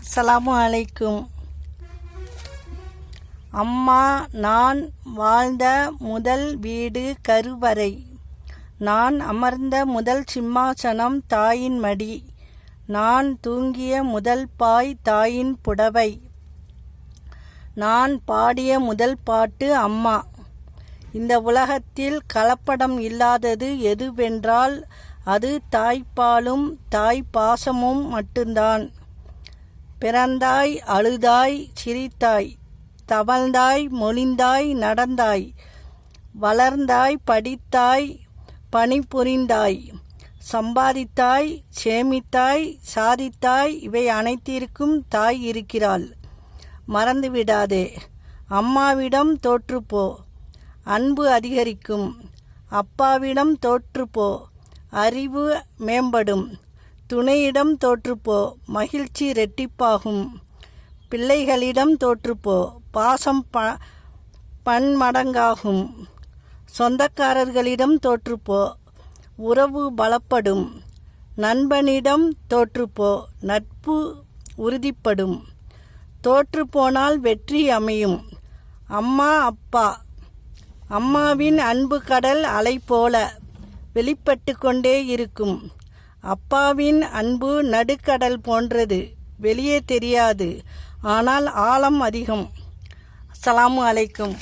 அஸ்ஸலாமு அலைக்கும். அம்மா நான் வாழ்ந்த முதல் வீடு கருவறை. நான் அமர்ந்த முதல் சிம்மாசனம் தாயின் மடி. நான் தூங்கிய முதல் பாய் தாயின் புடவை. நான் பாடிய முதல் பாட்டு அம்மா. இந்த உலகத்தில் கலப்படம் இல்லாதது எதுவென்றால் அது தாய்ப்பாலும் தாய் பாசமும் மட்டும்தான். பிறந்தாய், அழுதாய், சிரித்தாய், தவழ்ந்தாய், மொழிந்தாய், நடந்தாய், வளர்ந்தாய், படித்தாய், பணிபுரிந்தாய், சம்பாதித்தாய், சேமித்தாய், சாதித்தாய். இவை அனைத்திற்கும் தாய் இருக்கிறாள். மறந்துவிடாதே. அம்மாவிடம் தோற்றுப்போ, அன்பு அதிகரிக்கும். அப்பாவிடம் தோற்றுப்போ, அறிவு மேம்படும். துணையிடம் தோற்றுப்போ, மகிழ்ச்சி ரெட்டிப்பாகும். பிள்ளைகளிடம் தோற்றுப்போ, பாசம் பன்மடங்காகும். சொந்தக்காரர்களிடம் தோற்றுப்போ, உறவு பலப்படும். நண்பனிடம் தோற்றுப்போ, நட்பு உறுதிப்படும். தோற்றுப்போனால் வெற்றி அமையும். அம்மா அப்பா. அம்மாவின் அன்பு கடல் அலை போல வெளிப்பட்டு கொண்டே இருக்கும். அப்பாவின் அன்பு நடுக்கடல் போன்றது. வெளியே தெரியாது, ஆனால் ஆழம் அதிகம். அஸ்ஸலாமு அலைக்கும்.